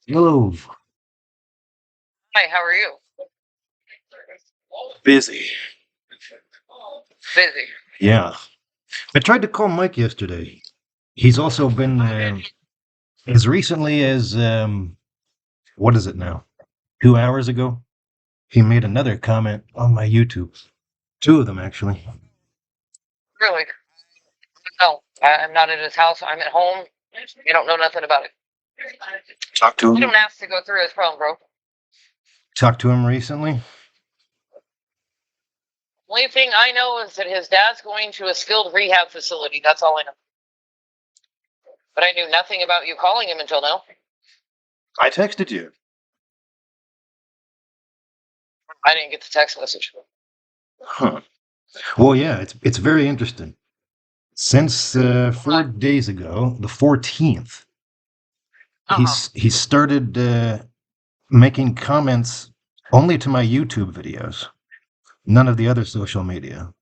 Hello. Hi, how are you? Busy. Busy. Yeah. I tried to call Mike yesterday. He's also been as recently as what is it now? 2 hours ago. He made another comment on my YouTube. Two of them actually. Really? No, I'm not at his house. I'm at home. You don't know nothing about it. Talked to You him. don't ask to go through his phone, bro. Talked to him recently. Only thing I know is that his dad's going to a skilled rehab facility. That's all I know. But I knew nothing about you calling him until now. I texted you. I didn't get the text message. Huh. Well, yeah, it's very interesting. Since 4 days ago, the 14th, he started making comments only to my YouTube videos, none of the other social media.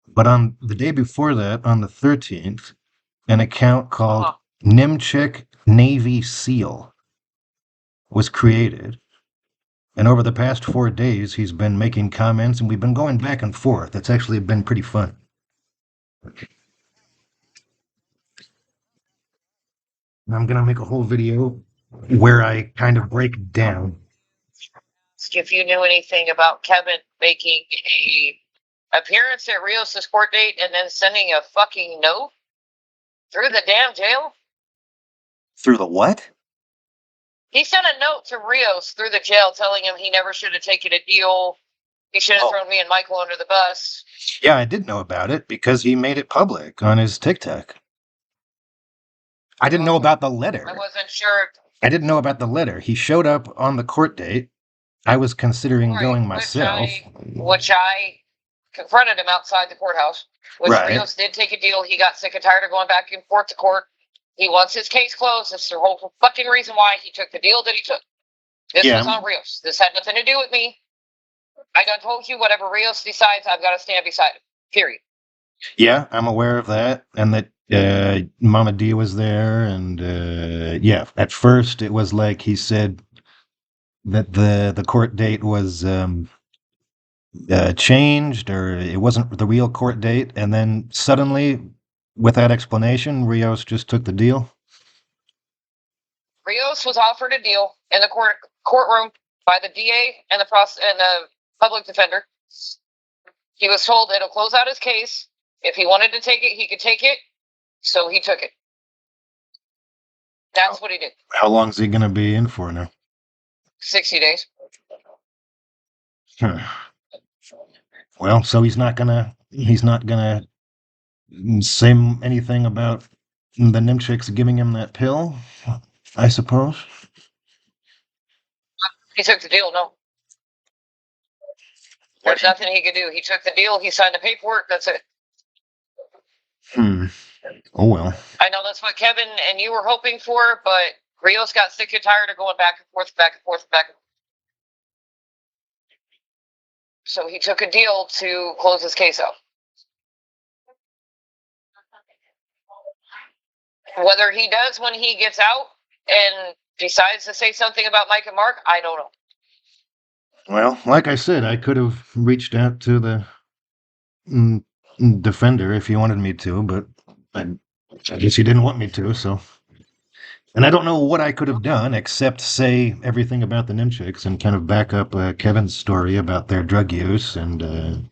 But on the day before that, on the 13th, an account called Niemczyk Navy SEAL was created. And over the past 4 days, he's been making comments, and we've been going back and forth. It's actually been pretty fun. I'm going to make a whole video where I kind of break down. If you knew anything about Kevin making a appearance at Rios' court date and then sending a fucking note through the damn jail? Through the what? He sent a note to Rios through the jail telling him he never should have taken a deal. He should have thrown me and Michael under the bus. Yeah, I did know about it because he made it public on his TikTok. I didn't know about the letter. I wasn't sure. I didn't know about the letter. He showed up on the court date. I was considering going myself. Which I confronted him outside the courthouse. Which Rios did take a deal. He got sick and tired of going back and forth to court. He wants his case closed. That's the whole fucking reason why he took the deal that he took. This was on Rios. This had nothing to do with me. I done told you whatever Rios decides, I've got to stand beside him. Period. Yeah, I'm aware of that, and that Mama D was there, and yeah, at first it was like he said that the court date was changed, or it wasn't the real court date, and then suddenly, with that explanation, Rios just took the deal. Rios was offered a deal in the courtroom by the DA and the public defender. He was told it'll close out his case. If he wanted to take it, he could take it. So he took it. That's what he did. How long is he going to be in for now? 60 days. Well, so he's not gonna say anything about the Niemczyks giving him that pill, I suppose. He took the deal. No. There's nothing he could do. He took the deal. He signed the paperwork. That's it. Oh, well. I know that's what Kevin and you were hoping for, but Rios got sick and tired of going back and forth, back and forth, back and forth. So he took a deal to close his case out. Whether he does when he gets out and decides to say something about Mike and Mark, I don't know. Well, like I said, I could have reached out to the defender if he wanted me to, but I guess he didn't want me to, so. And I don't know what I could have done except say everything about the Niemczyks and kind of back up Kevin's story about their drug use. And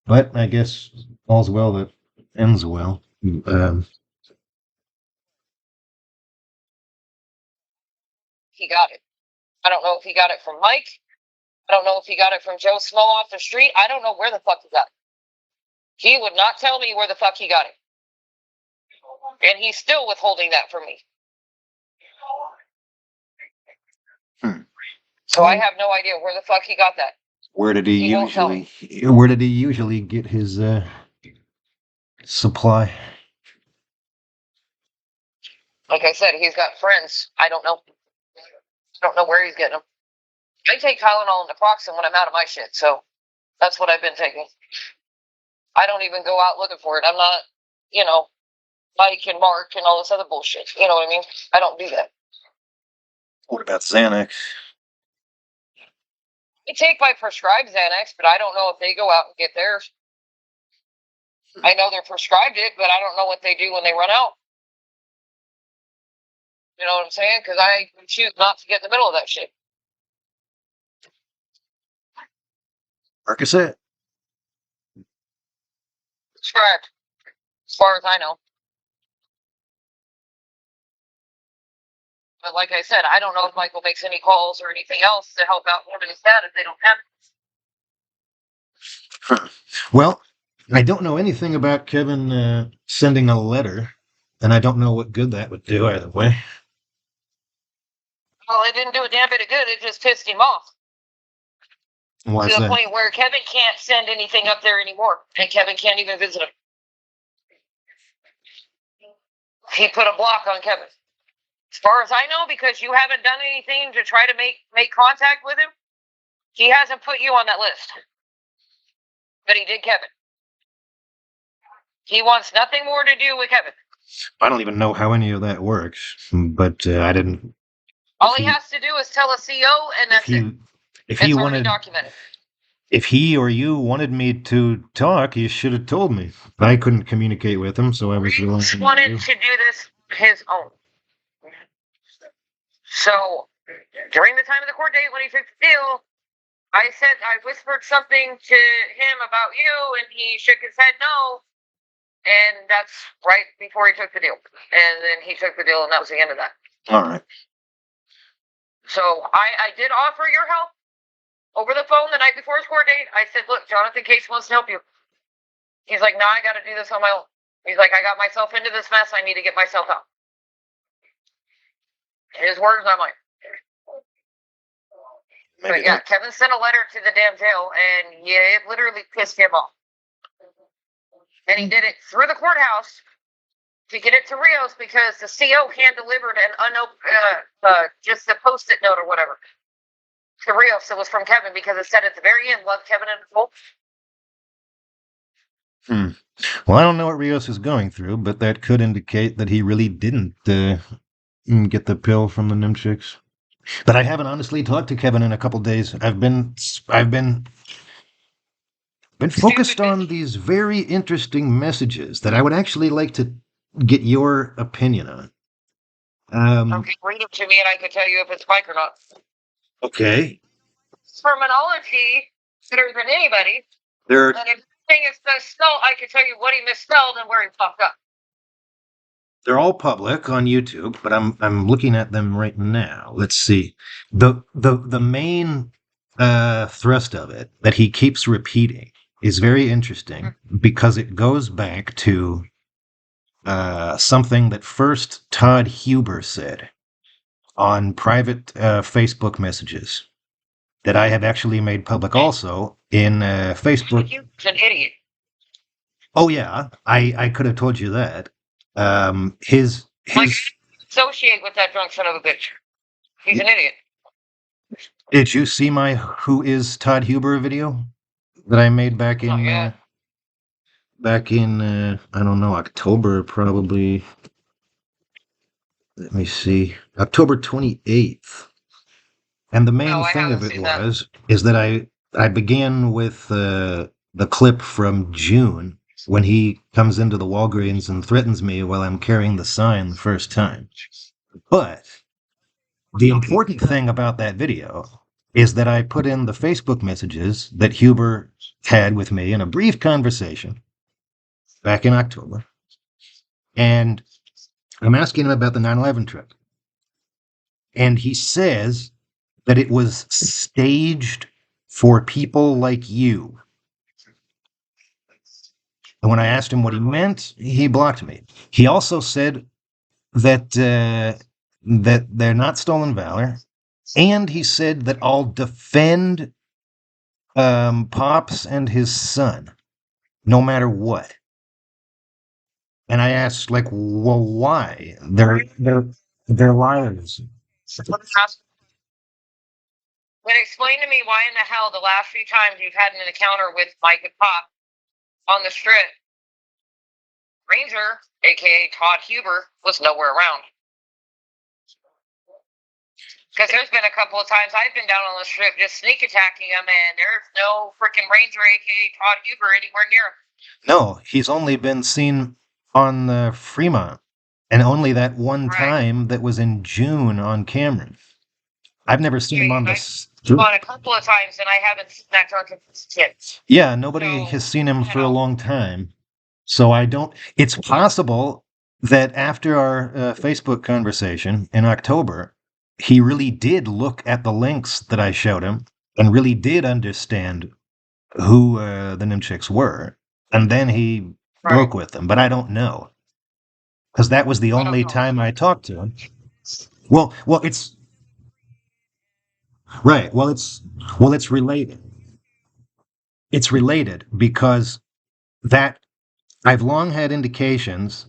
but I guess all's well that ends well. He got it. I don't know if he got it from Mike. I don't know if he got it from Joe Smo off the street. I don't know where the fuck he got it. He would not tell me where the fuck he got it. And he's still withholding that from me. So I have no idea where the fuck he got that. Where did he usually get his supply? Like I said, he's got friends. I don't know. I don't know where he's getting them. I take Tylenol and naproxen when I'm out of my shit, so that's what I've been taking. I don't even go out looking for it. I'm not, Mike and Mark and all this other bullshit. You know what I mean? I don't do that. What about Xanax? I take my prescribed Xanax, but I don't know if they go out and get theirs. I know they're prescribed it, but I don't know what they do when they run out. You know what I'm saying? Because I choose not to get in the middle of that shit. Percocet? Prescribed, as far as I know. But like I said, I don't know if Michael makes any calls or anything else to help out him and his dad if they don't have it. Well, I don't know anything about Kevin sending a letter, and I don't know what good that would do either way. Well, it didn't do a damn bit of good. It just pissed him off. Why to is the that? point where Kevin can't send anything up there anymore, and Kevin can't even visit him. He put a block on Kevin. As far as I know, because you haven't done anything to try to make contact with him, he hasn't put you on that list. But he did Kevin. He wants nothing more to do with Kevin. I don't even know how any of that works, but I didn't. All he has to do is tell a CO, and that's it. If he It's wanted, already documented. if he or you wanted me to talk, you should have told me. I couldn't communicate with him, so I was relying on you. Wanted to do this his own. So during the time of the court date when he took the deal, I whispered something to him about you, and he shook his head no. And that's right before he took the deal. And then he took the deal, and that was the end of that. All right. So I did offer your help over the phone the night before his court date. I said, look, Jonathan Case wants to help you. He's like, nah, I got to do this on my own. He's like, I got myself into this mess. I need to get myself out. His words, not mine. But yeah, Kevin sent a letter to the damn jail, and yeah, it literally pissed him off. And he did it through the courthouse to get it to Rios because the CO hand delivered an just a post-it note or whatever to Rios. It was from Kevin because it said at the very end, love Kevin and full. Well, I don't know what Rios is going through, but that could indicate that he really didn't get the pill from the Niemczyks. But I haven't honestly talked to Kevin in a couple days. I've been focused on these very interesting messages that I would actually like to get your opinion on. Okay, read it to me and I can tell you if it's Mike or not. Okay. Terminology better than anybody. And if anything is misspelled, I can tell you what he misspelled and where he fucked up. They're all public on YouTube, but I'm looking at them right now. Let's see. The main thrust of it that he keeps repeating is very interesting because it goes back to something that first Todd Huber said on private Facebook messages that I have actually made public also in Facebook. He's an idiot. Oh yeah, I could have told you that. His associate with that drunk son of a bitch. He's an idiot. Did you see my "Who is Todd Huber" video that I made back in I don't know, October probably. Let me see, October 28th. And the main thing of it is that I began with the clip from June when he comes into the Walgreens and threatens me while I'm carrying the sign the first time. But the important thing about that video is that I put in the Facebook messages that Huber had with me in a brief conversation back in October. And I'm asking him about the 9/11 trip. And he says that it was staged for people like you. And when I asked him what he meant, he blocked me. He also said that that they're not stolen valor, and he said that I'll defend Pops and his son, no matter what. And I asked, like, well, why? They're liars. Then explain to me why in the hell the last few times you've had an encounter with Mike and Pop on the strip, Ranger, aka Todd Huber, was nowhere around. Because there's been a couple of times I've been down on the strip just sneak attacking him, and there's no freaking Ranger, aka Todd Huber, anywhere near him. No, he's only been seen on the Fremont, and only that one time that was in June on camera. I've never seen him on this. On a couple of times, and I haven't seen that drunk since. Yeah, nobody has seen him for a long time. So I don't. It's possible that after our Facebook conversation in October, he really did look at the links that I showed him and really did understand who the Niemczyks were, and then he broke with them. But I don't know, because that was the only time I talked to him. Well, it's right. Well, it's related. It's related because that I've long had indications,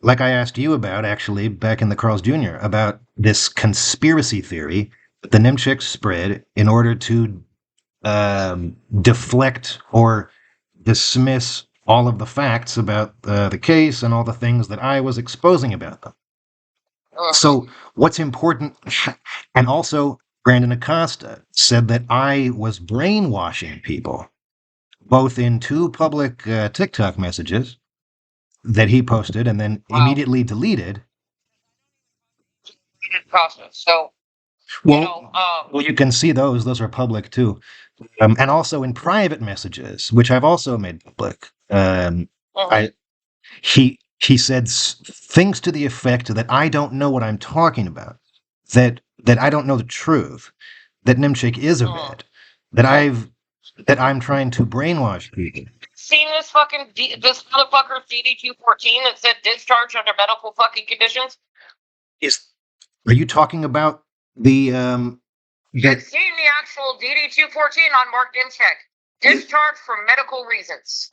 like I asked you about actually back in the Carl's Jr., about this conspiracy theory that the Niemczyks spread in order to deflect or dismiss all of the facts about the case and all the things that I was exposing about them. So what's important, and also Brandon Acosta said that I was brainwashing people, both in two public TikTok messages that he posted and then immediately deleted. So, well, you can see those. Those are public too. And also in private messages, which I've also made public. He said things to the effect that I don't know what I'm talking about, that I don't know the truth, that Niemczyk is a vet, that I'm trying to brainwash people. Seen this fucking this motherfucker's DD-214 that said discharge under medical fucking conditions? Are you talking about the I've seen the actual DD-214 on Mark Niemczyk. Discharge for medical reasons.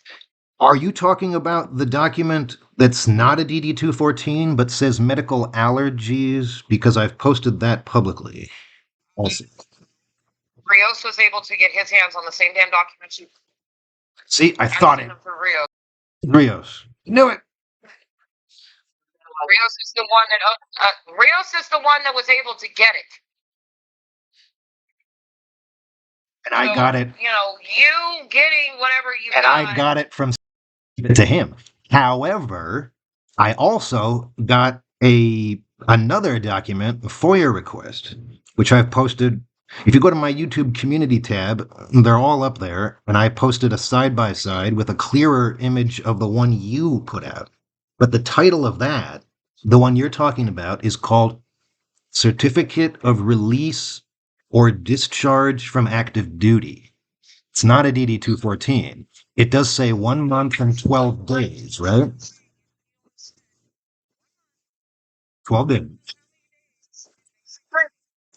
Are you talking about the document that's not a DD-214 but says medical allergies? Because I've posted that publicly. Also, Rios was able to get his hands on the same damn document. See, I thought it. For Rios. Rios. Knew it. Rios is the one that Rios is the one that was able to get it. And I got it. You getting whatever you got. And I got it from to him. However, I also got another document, a FOIA request, which I've posted. If you go to my YouTube community tab, they're all up there, and I posted a side-by-side with a clearer image of the one you put out. But the title of that, the one you're talking about, is called Certificate of Release or Discharge from Active Duty. It's not a DD-214. It does say 1 month and 12 days, right? 12 days.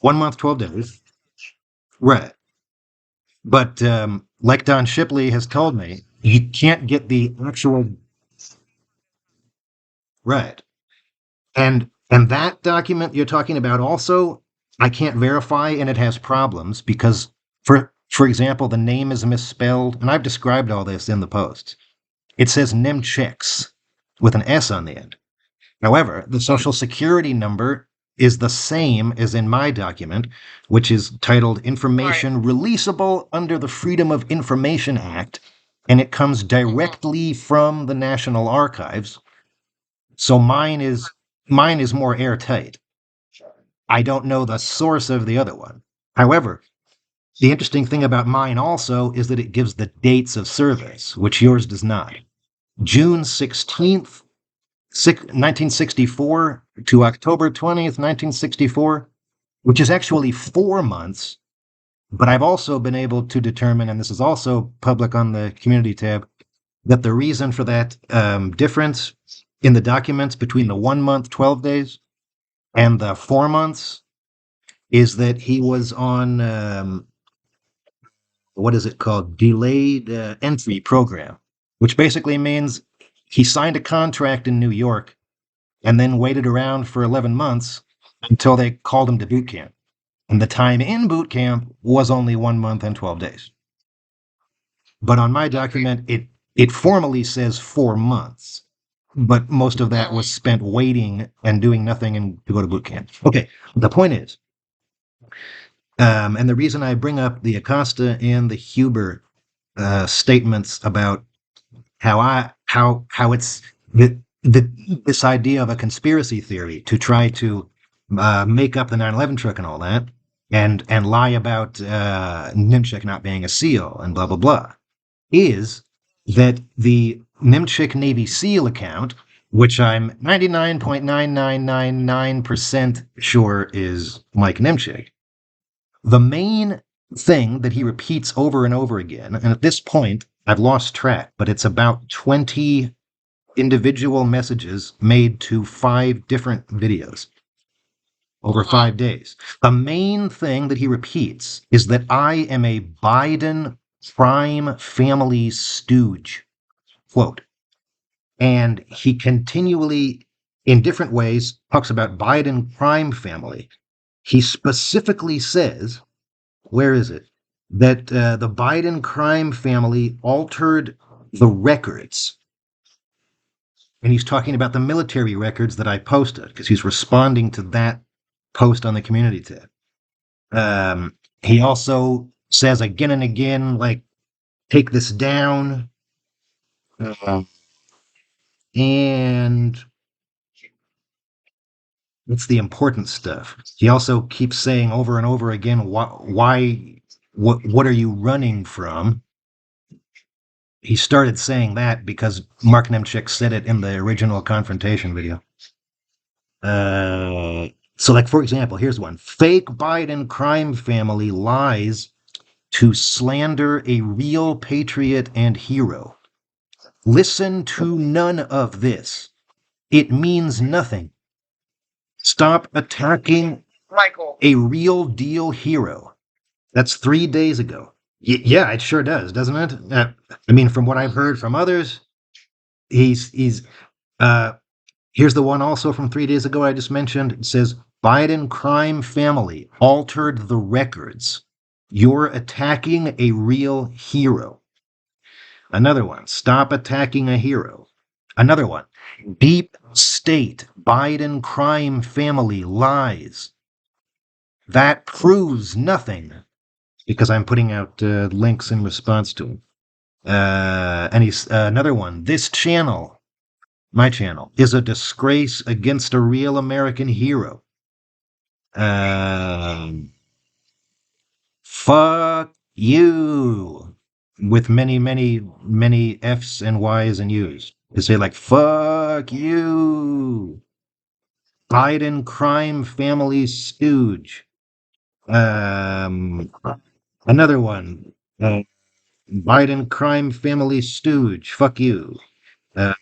1 month, 12 days. Right. But like Don Shipley has told me, you can't get the actual... Right. And that document you're talking about also, I can't verify, and it has problems because, for example, the name is misspelled, and I've described all this in the post. It says Niemczyks with an S on the end. However, the Social Security number is the same as in my document, which is titled Information Releasable under the Freedom of Information Act, and it comes directly from the National Archives. So mine is more airtight. I don't know the source of the other one. However, the interesting thing about mine also is that it gives the dates of service, which yours does not. June 16th, 1964 to October 20th, 1964, which is actually 4 months. But I've also been able to determine, and this is also public on the community tab, that the reason for that difference in the documents between the 1 month, 12 days, and the 4 months is that he was on, what is it called? Delayed entry program, which basically means he signed a contract in New York and then waited around for 11 months until they called him to boot camp. And the time in boot camp was only 1 month and 12 days. But on my document, it formally says 4 months. But most of that was spent waiting and doing nothing and to go to boot camp. Okay, the point is, And the reason I bring up the Acosta and the Huber statements about how it's this idea of a conspiracy theory to try to make up the 9/11 truck and all that, and lie about Niemczyk not being a SEAL and blah blah blah, is that the Niemczyk Navy SEAL account, which I'm 99.9999% sure is Mike Niemczyk, the main thing that he repeats over and over again, and at this point I've lost track, but it's about 20 individual messages made to 5 different videos over 5 days. The main thing that he repeats is that I am a Biden crime family stooge. Quote. And he continually, in different ways, talks about Biden crime family. He specifically says, where is it? That the Biden crime family altered the records. And he's talking about the military records that I posted because he's responding to that post on the community tab. He also says again and again, like, take this down. And it's the important stuff. He also keeps saying over and over again, what are you running from? He started saying that because Mark Niemczyk said it in the original confrontation video. So, like, for example, here's one. Fake Biden crime family lies to slander a real patriot and hero. Listen to none of this. It means nothing. Stop attacking Michael. A real deal hero. That's 3 days ago. Yeah, it sure does, doesn't it? I mean, from what I've heard from others, he's here's the one also from 3 days ago I just mentioned. It says, Biden crime family altered the records. You're attacking a real hero. Another one, stop attacking a hero. Another one, deep state Biden crime family lies. That proves nothing, because I'm putting out links in response to him. And he's another one. This channel, my channel, is a disgrace against a real American hero. Fuck you, with many, many, many F's and Y's and U's. They say like, fuck you, Biden crime family stooge. Another one. Biden crime family stooge. Fuck you.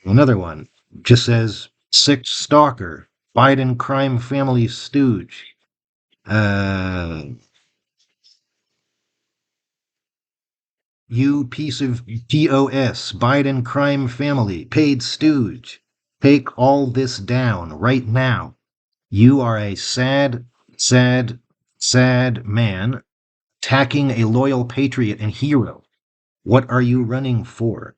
Another one just says sick stalker. Biden crime family stooge. You piece of TOS. Biden crime family. Paid stooge. Take all this down right now. You are a sad, sad, sad man attacking a loyal patriot and hero. What are you running for?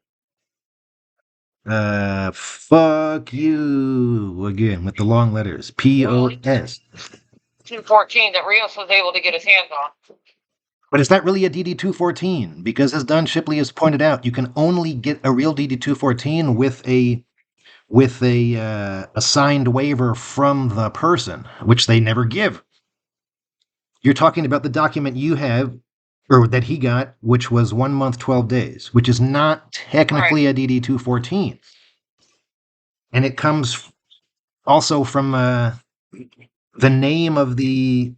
Fuck you again with the long letters. POS. 214 that Rios was able to get his hands on. But is that really a DD-214? Because as Don Shipley has pointed out, you can only get a real DD-214 with a signed waiver from the person, which they never give. You're talking about the document you have, or that he got, which was 1 month, 12 days, which is not technically a DD-214. And it comes also from the name of the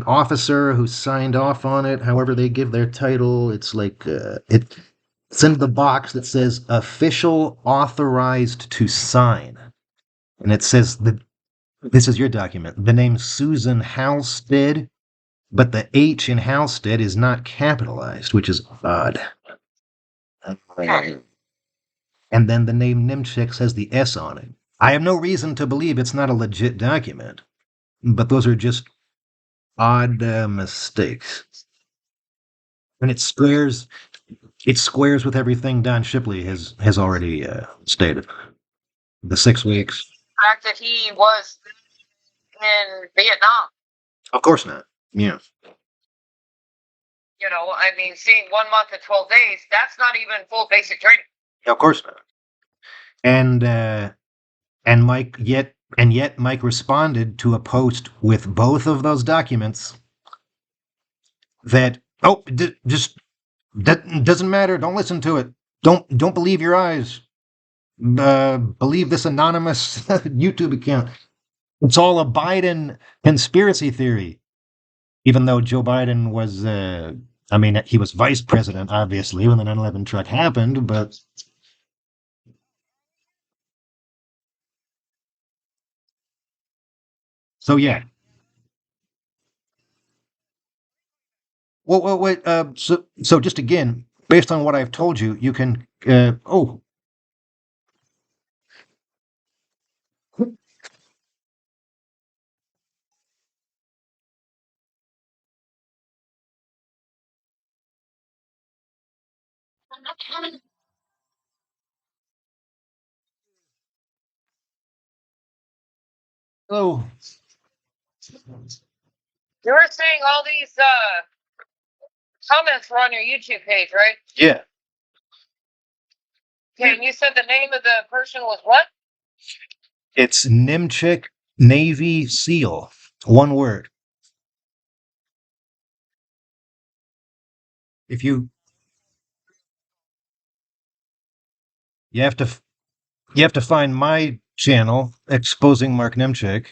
officer who signed off on it, however they give their title. It's like it's in the box that says official authorized to sign. And it says that this is your document. The name Susan Halstead, but the H in Halstead is not capitalized, which is odd. And then the name Niemczyk has the S on it. I have no reason to believe it's not a legit document, but those are just odd mistakes. And it squares with everything Don Shipley has already stated. The 6 weeks. The fact that he was in Vietnam. Of course not. Yeah. I mean, seeing 1 month and 12 days, that's not even full basic training. Of course not. And yet Mike responded to a post with both of those documents that just that doesn't matter. Don't listen to it. Don't believe your eyes. Believe this anonymous YouTube account. It's all a Biden conspiracy theory. Even though Joe Biden was, he was vice president, obviously, when the 9/11 truck happened, but. So, yeah. Well, wait. So just again, based on what I've told you, you can. Oh, You were saying all these comments were on your YouTube page, right? yeah. Okay, and you said the name of the person was what? It's Niemczyk Navy SEAL. One word. If you you have to you have to find my channel, Exposing Mark Niemczyk,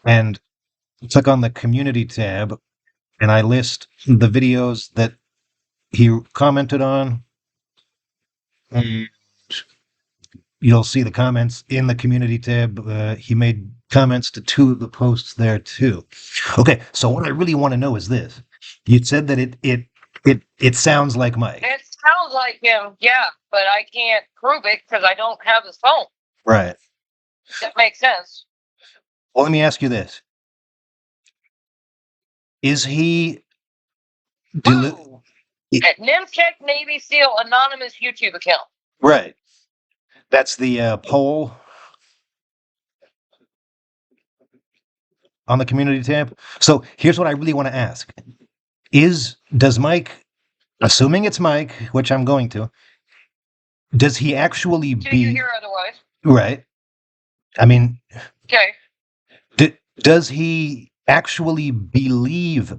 and click on the community tab, and I list the videos that he commented on. And you'll see the comments in the community tab. He made comments to 2 of the posts there too. Okay, so what I really want to know is this: you said that it sounds like Mike. It sounds like him, yeah, but I can't prove it because I don't have his phone. Right. That makes sense. Well, let me ask you this: is he? At Niemczyk Navy SEAL anonymous YouTube account. Right. That's the poll on the community tab. So here's what I really want to ask: does Mike, assuming it's Mike, which I'm going to, does he actually Do you hear otherwise? Right? I mean, okay. Does he actually believe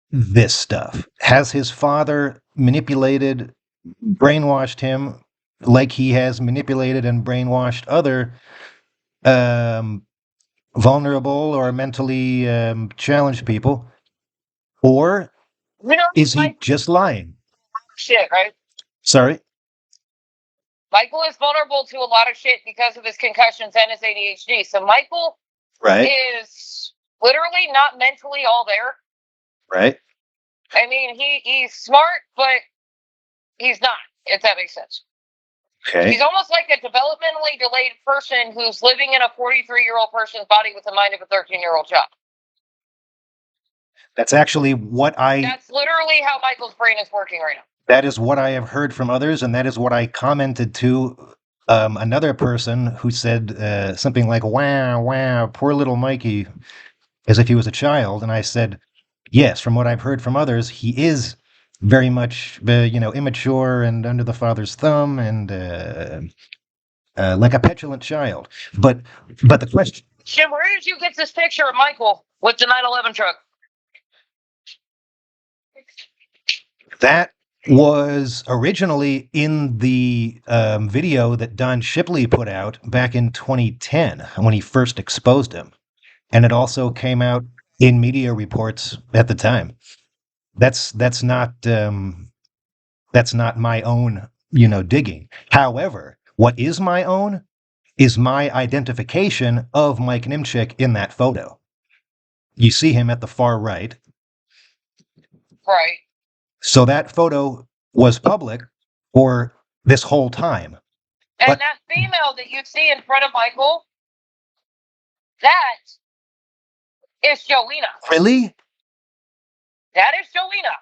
this stuff? Has his father manipulated, brainwashed him like he has manipulated and brainwashed other vulnerable or mentally challenged people? Or is he just lying? Shit, right? Sorry? Michael is vulnerable to a lot of shit because of his concussions and his ADHD. So Michael is literally not mentally all there. Right. I mean, he's smart, but he's not, if that makes sense. Okay. He's almost like a developmentally delayed person who's living in a 43-year-old person's body with the mind of a 13-year-old child. That's actually what That's literally how Michael's brain is working right now. That is what I have heard from others, and that is what I commented to another person who said something like, wow, wow, poor little Mikey, as if he was a child. And I said, yes, from what I've heard from others, he is very much, immature and under the father's thumb and like a petulant child. But the question... Shit, where did you get this picture of Michael with the 9/11 truck? That was originally in the video that Don Shipley put out back in 2010 when he first exposed him. And it also came out in media reports at the time. That's not my own, digging. However, what is my own is my identification of Mike Niemczyk in that photo. You see him at the far right. Right. So that photo was public for this whole time. And that female that you see in front of Michael, that is Joanna. Really? That is Joanna.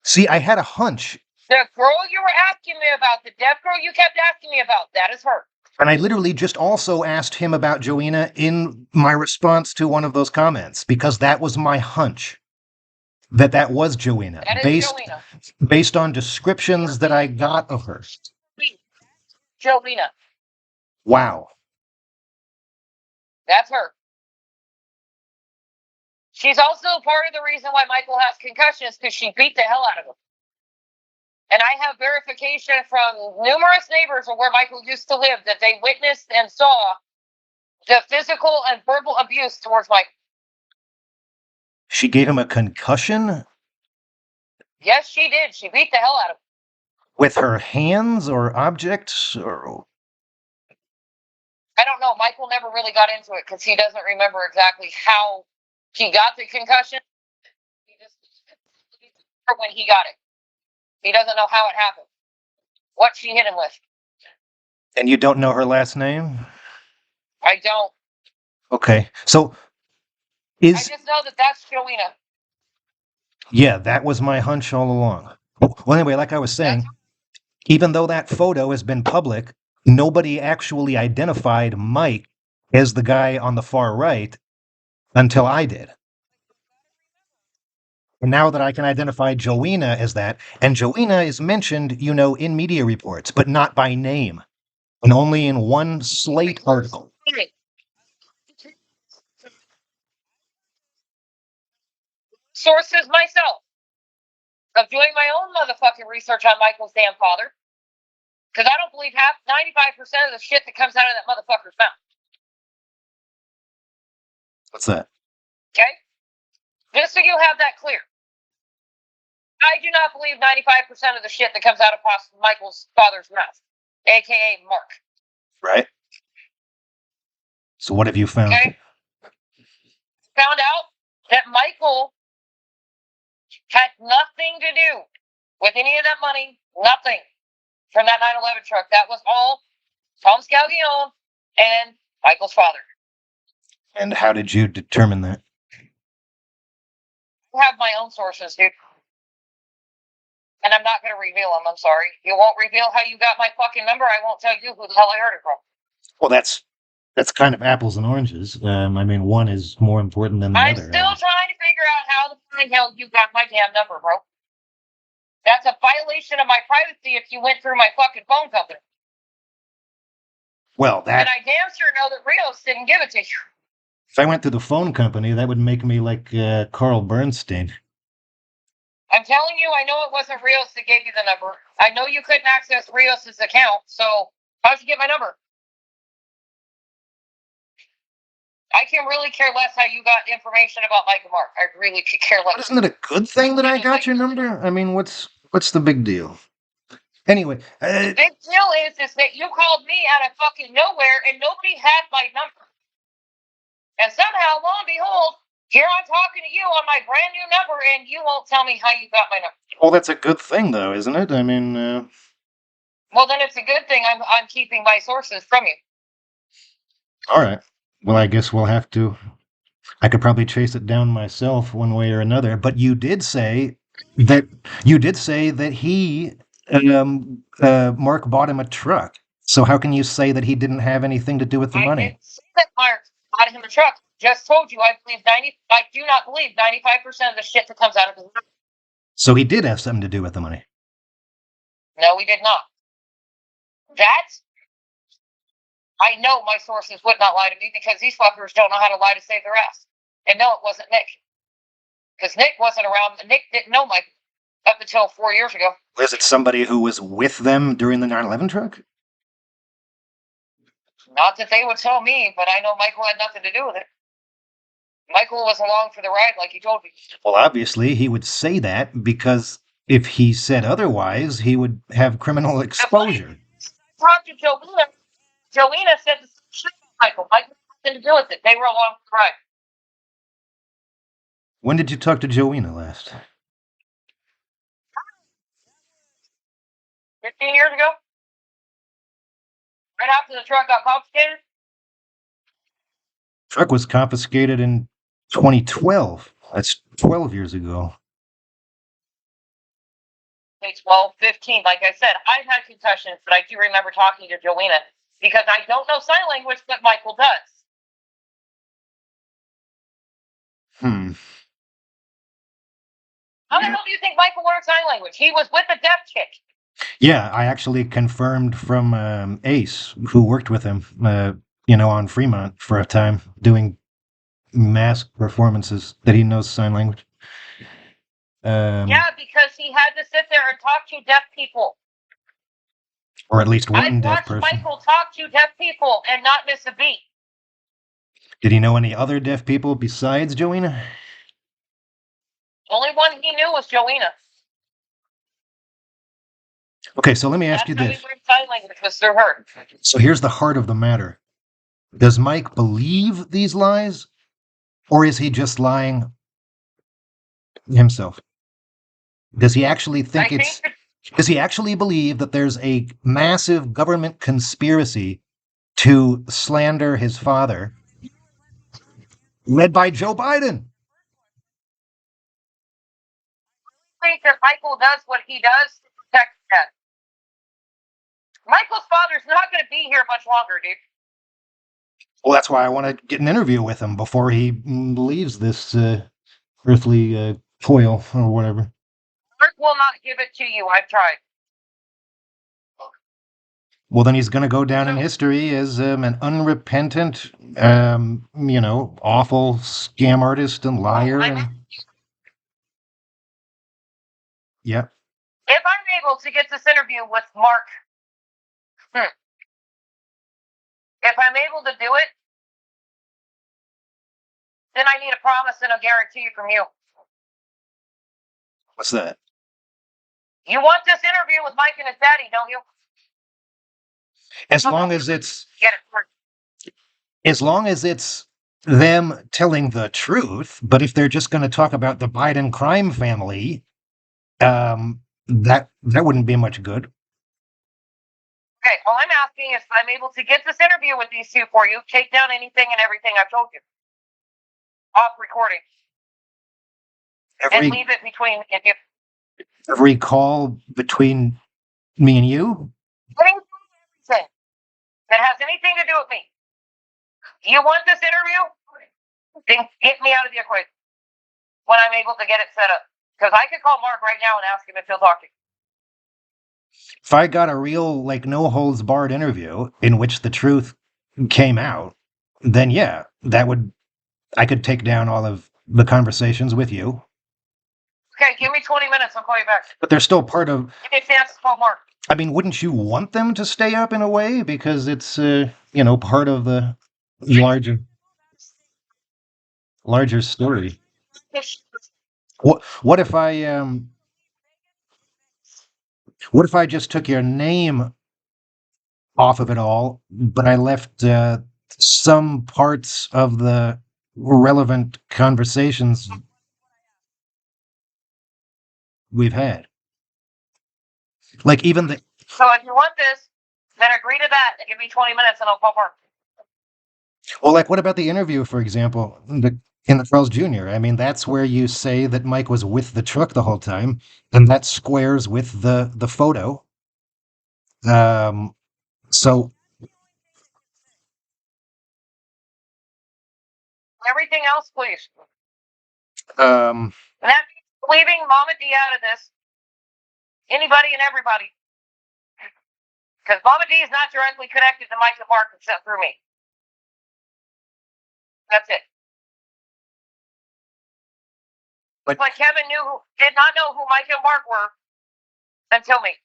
See, I had a hunch. The girl you were asking me about, the deaf girl you kept asking me about, that is her. And I literally just also asked him about Joanna in my response to one of those comments, because that was my hunch that was Joanna, That is Joanna. based on descriptions that I got of her. Joanna. Wow. That's her. She's also part of the reason why Michael has concussions, because she beat the hell out of him. And I have verification from numerous neighbors of where Michael used to live that they witnessed and saw the physical and verbal abuse towards Michael. She gave him a concussion? Yes, she did. She beat the hell out of him. With her hands or objects? Or I don't know. Michael never really got into it because he doesn't remember exactly how he got the concussion. He just when he got it. He doesn't know how it happened. What she hit him with. And you don't know her last name? I don't. Okay. So I just know that that's Joanna. Yeah, that was my hunch all along. Well, anyway, like I was saying, even though that photo has been public, nobody actually identified Mike as the guy on the far right until I did. And now that I can identify Joanna as that, and Joanna is mentioned, in media reports, but not by name, and only in one Slate article. Sources myself of doing my own motherfucking research on Michael's damn father. Because I don't believe 95% of the shit that comes out of that motherfucker's mouth. What's that? Okay? Just so you have that clear. I do not believe 95% of the shit that comes out of Michael's father's mouth, a.k.a. Mark. Right. So what have you found? Okay? Found out that Michael had nothing to do with any of that money, nothing, from that 9/11 truck. That was all Tom Scalgione and Michael's father. And how did you determine that? I have my own sources, dude. And I'm not going to reveal them, I'm sorry. You won't reveal how you got my fucking number, I won't tell you who the hell I heard it from. Well, that's kind of apples and oranges. I mean, one is more important than the other. I'm still trying to figure out how the hell you got my damn number, bro. That's a violation of my privacy if you went through my fucking phone company. Well, and I damn sure know that Rios didn't give it to you. If I went through the phone company, that would make me like Carl Bernstein. I'm telling you, I know it wasn't Rios that gave you the number. I know you couldn't access Rios' account, so how'd you get my number? I can really care less how you got information about Mike and Mark. I really could care less. But isn't it a good thing that I got your number? I mean, what's the big deal? Anyway, the big deal is that you called me out of fucking nowhere and nobody had my number. And somehow, lo and behold, here I'm talking to you on my brand new number, and you won't tell me how you got my number. Well, that's a good thing, though, isn't it? I mean, well, then it's a good thing I'm keeping my sources from you. All right. Well, I guess we'll have to. I could probably chase it down myself one way or another. But you did say that he, Mark, bought him a truck. So how can you say that he didn't have anything to do with the money? I didn't say that Mark bought him a truck. Just told you I do not believe 95% of the shit that comes out of his mouth. So he did have something to do with the money. No, he did not. I know my sources would not lie to me because these fuckers don't know how to lie to save their ass. And no, it wasn't Nick. Because Nick wasn't around. Nick didn't know Mike up until 4 years ago. Was it somebody who was with them during the 9/11 truck? Not that they would tell me, but I know Michael had nothing to do with it. Michael was along for the ride, like he told me. Well, obviously, he would say that because if he said otherwise, he would have criminal exposure. Talked to Joanna. Joanna said the shit about Michael. Michael had nothing to do with it. They were along for the ride. When did you talk to Joanna last? 15 years ago. Right after the truck got confiscated. Truck was confiscated in 2012. That's 12 years ago. 12, 15. Like I said, I've had concussions, but I do remember talking to Joanna. Because I don't know sign language, but Michael does. How the hell do you think Michael learned sign language? He was with a deaf chick. Yeah, I actually confirmed from Ace, who worked with him, on Fremont for a time, doing mask performances, that he knows sign language. Yeah, because he had to sit there and talk to deaf people. Or at least one I've deaf watched person. Michael talk to deaf people and not miss a beat. Did he know any other deaf people besides Joanna? Only one he knew was Joanna. Okay, so let me ask you That's how this. he learned sign language, was through her. So here's the heart of the matter. Does Mike believe these lies? Or is he just lying himself? Does he actually think does he actually believe that there's a massive government conspiracy to slander his father, led by Joe Biden? I think that Michael does what he does to protect that. Michael's father's not going to be here much longer, dude. Well, that's why I want to get an interview with him before he leaves this earthly coil or whatever. Mark will not give it to you. I've tried. Well, then he's going to go down in history as an unrepentant, awful scam artist and liar. Yeah. If I'm able to get this interview with Mark, if I'm able to do it, then I need a promise and a guarantee from you. What's that? You want this interview with Mike and his daddy, don't you? As long as it's them telling the truth, but if they're just going to talk about the Biden crime family, that wouldn't be much good. Okay, all I'm asking is if I'm able to get this interview with these two for you, take down anything and everything I've told you. Off recording. And leave it between every call between me and you? Everything that has anything to do with me. You want this interview? Then get me out of the equation when I'm able to get it set up. Because I could call Mark right now and ask him if he'll talk to you. If I got a real, no holds barred interview in which the truth came out, then yeah, I could take down all of the conversations with you. Okay, give me 20 minutes. I'll call you back. But they're still part of... Give me a chance to call Mark. I mean, wouldn't you want them to stay up in a way? Because it's, part of the larger story. What if I just took your name off of it all, but I left some parts of the relevant conversations we've had? Like even the... So if you want this, then agree to that and give me 20 minutes and I'll call Mark. Well, what about the interview, for example, in the Charles Jr.? I mean, that's where you say that Mike was with the truck the whole time, and that squares with the photo. So everything else, please. And that means leaving Mama D out of this. Anybody and everybody. Because Mama D is not directly connected to Mike and Mark except through me. That's it. But Kevin did not know who Mike and Mark were until me.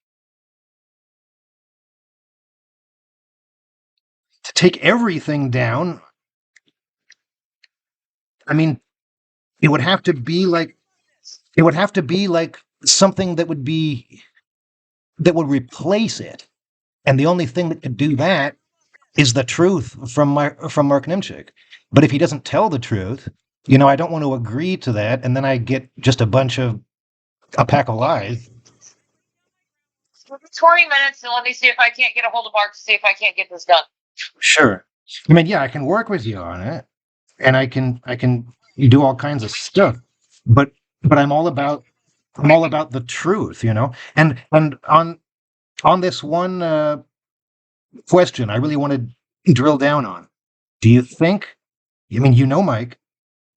To take everything down, I mean, it would have to be like something that would replace it. And the only thing that could do that is the truth from Mark Niemczyk. But if he doesn't tell the truth, I don't want to agree to that, and then I get just a pack of lies. 20 minutes, and let me see if I can't get a hold of Mark to see if I can't get this done. Sure. I mean, yeah, I can work with you on it, and I can do all kinds of stuff. But I'm all about the truth, And on this one question I really want to drill down on. Do you think, I mean, Mike,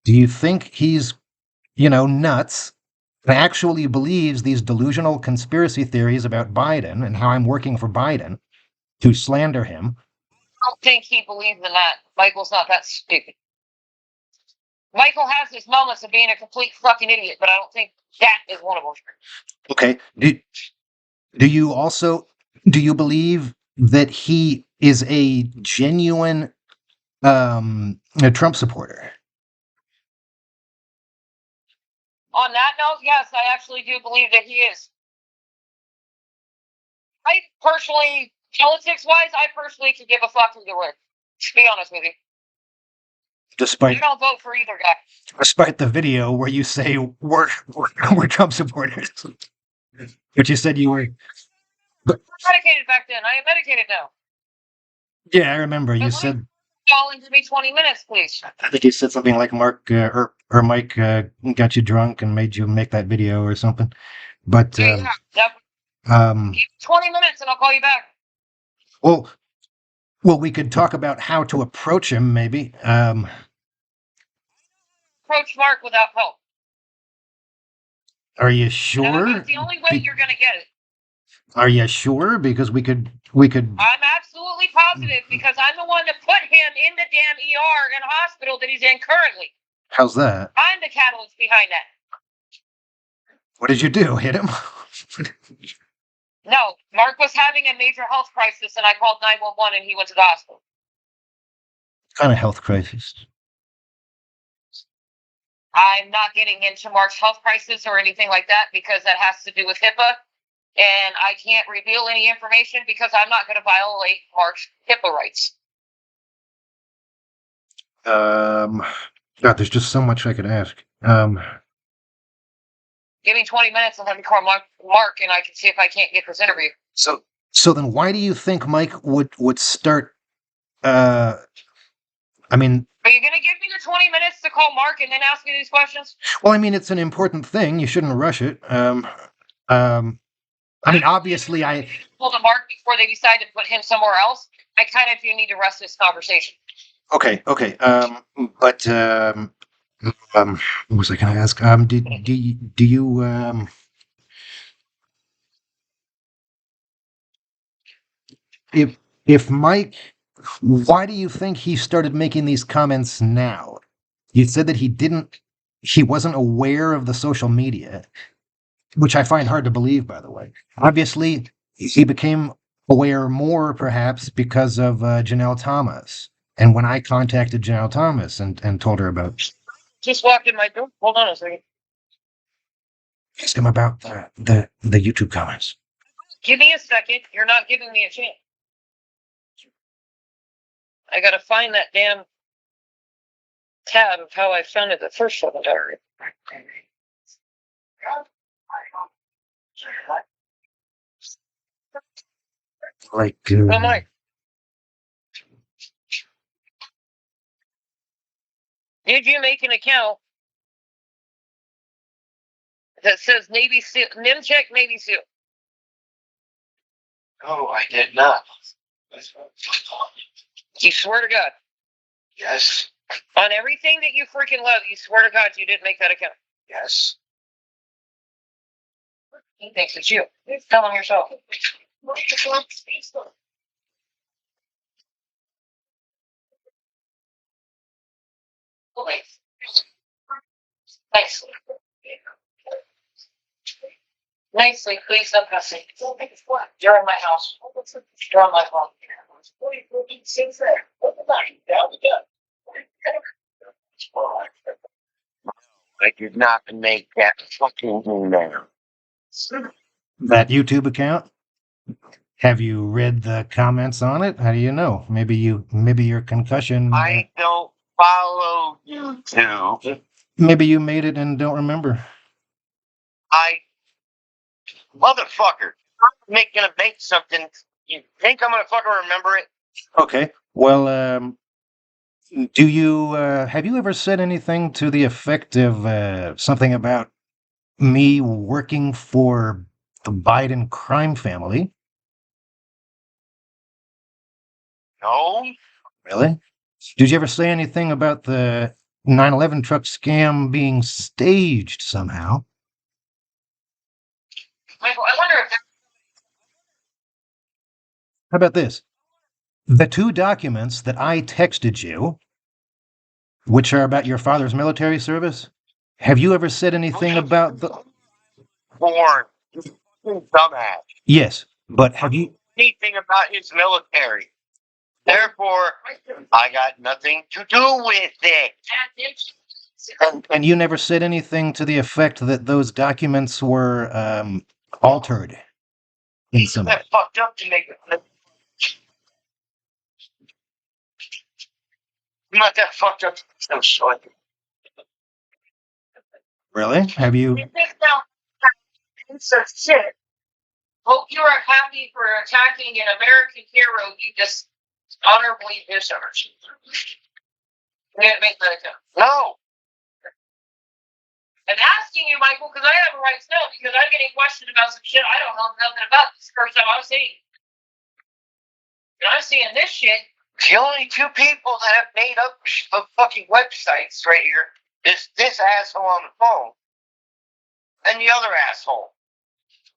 do you think he's, nuts and actually believes these delusional conspiracy theories about Biden and how I'm working for Biden to slander him? I don't think he believes in that. Michael's not that stupid. Michael has his moments of being a complete fucking idiot, but I don't think that is one of them. Okay. Do you believe that he is a genuine a Trump supporter? On that note, yes, I actually do believe that he is. I personally, politics-wise, could give a fuck who they win. To be honest with you. I don't vote for either guy. Despite the video where you say we're Trump supporters. But you said you were. But medicated back then. I am medicated now. Yeah, I remember you said. Call and give me 20 minutes, please. I think you said something like Mark or Mike got you drunk and made you make that video or something. But give me 20 minutes and I'll call you back. Well, we could talk about how to approach him, maybe. Approach Mark without help. Are you sure? That's the only way you're going to get it. Are you sure? Because we could. I'm absolutely positive because I'm the one that put him in the damn ER and hospital that he's in currently. How's that? I'm the catalyst behind that. What did you do? Hit him? No, Mark was having a major health crisis and I called 911 and he went to the hospital. What kind of health crisis? I'm not getting into Mark's health crisis or anything like that because that has to do with HIPAA. And I can't reveal any information because I'm not going to violate Mark's HIPAA rights. God, there's just so much I could ask. Give me 20 minutes and let me call Mark and I can see if I can't get this interview. So then why do you think Mike would start, I mean... Are you going to give me the 20 minutes to call Mark and then ask me these questions? Well, I mean, it's an important thing. You shouldn't rush it. I mean, obviously, I told Mark before they decide to put him somewhere else. I kind of do need to rest this conversation. Okay. But what was I going to ask? Do you if Mike, why do you think he started making these comments now? You said that he wasn't aware of the social media. Which I find hard to believe, by the way. Obviously, he became aware more, perhaps, because of Janelle Thomas. And when I contacted Janelle Thomas and told her about... Just walked in my door. Hold on a second. Ask him about the YouTube comments. Give me a second. You're not giving me a chance. I gotta find that damn tab of how I found it the first fucking time. Like, Mike. Did you make an account that says Navy SEAL, Niemczyk Navy SEAL? No, I did not. You swear to God? Yes. On everything that you freaking love, you swear to God you didn't make that account? Yes. He thinks it's you. Tell him yourself. Nicely. Nicely, please don't cuss me. You're in my house. You're on my phone. I did not make that fucking email. That YouTube account? Have you read the comments on it? How do you know? Maybe your concussion... I don't follow YouTube. Maybe you made it and don't remember. Motherfucker, I'm gonna make something. You think I'm gonna fucking remember it? Okay. Well, do you have you ever said anything to the effect of something about me working for the Biden crime family? No. Really? Did you ever say anything about the 9/11 truck scam being staged somehow? Michael, I wonder if How about this? The 2 documents that I texted you, which are about your father's military service, have you ever said anything about the... Born. Dumbass. Yes, but have you... Anything about his military. Therefore, I got nothing to do with it. And you never said anything to the effect that those documents were altered in some way? That fucked up to make it. I'm not that fucked up. I'm sorry. Really? Have you... It's a shit. hope you are happy for attacking an American hero you just honorably dishonored. You didn't make that account. No. I'm asking you, Michael, because I have a right to know, because I'm getting questioned about some shit I don't know nothing about. This is the first time I'm seeing it. And I'm seeing this shit. The only 2 people that have made up fucking websites right here is this asshole on the phone and the other asshole.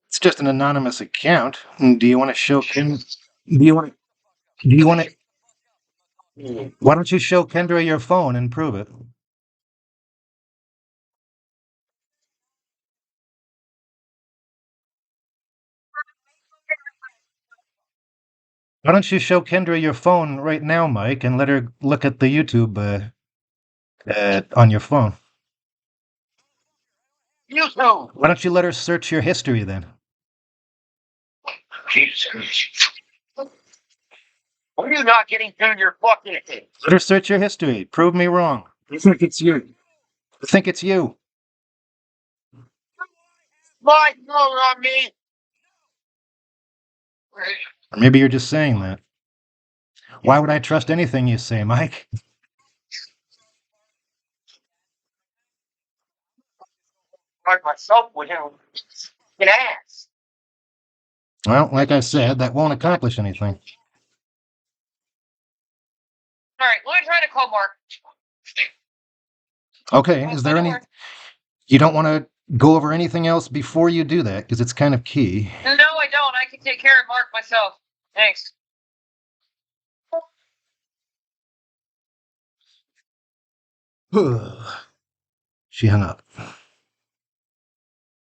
It's just an anonymous account. Do you want to show Ken... Do you want to... Why don't you show Kendra your phone and prove it? Why don't you show Kendra your phone right now, Mike, and let her look at the YouTube on your phone? YouTube. Why don't you let her search your history then? Jesus. What are you not getting through your fucking head? Let her search your history. Prove me wrong. I think it's you. I think it's you. My phone on me. Or maybe you're just saying that. Why would I trust anything you say, Mike? Like myself with him. An ass. Well, like I said, that won't accomplish anything. All right, let me try to call Mark. Okay, is there any... You don't want to go over anything else before you do that, because it's kind of key. No, I don't. I can take care of Mark myself. Thanks. She hung up.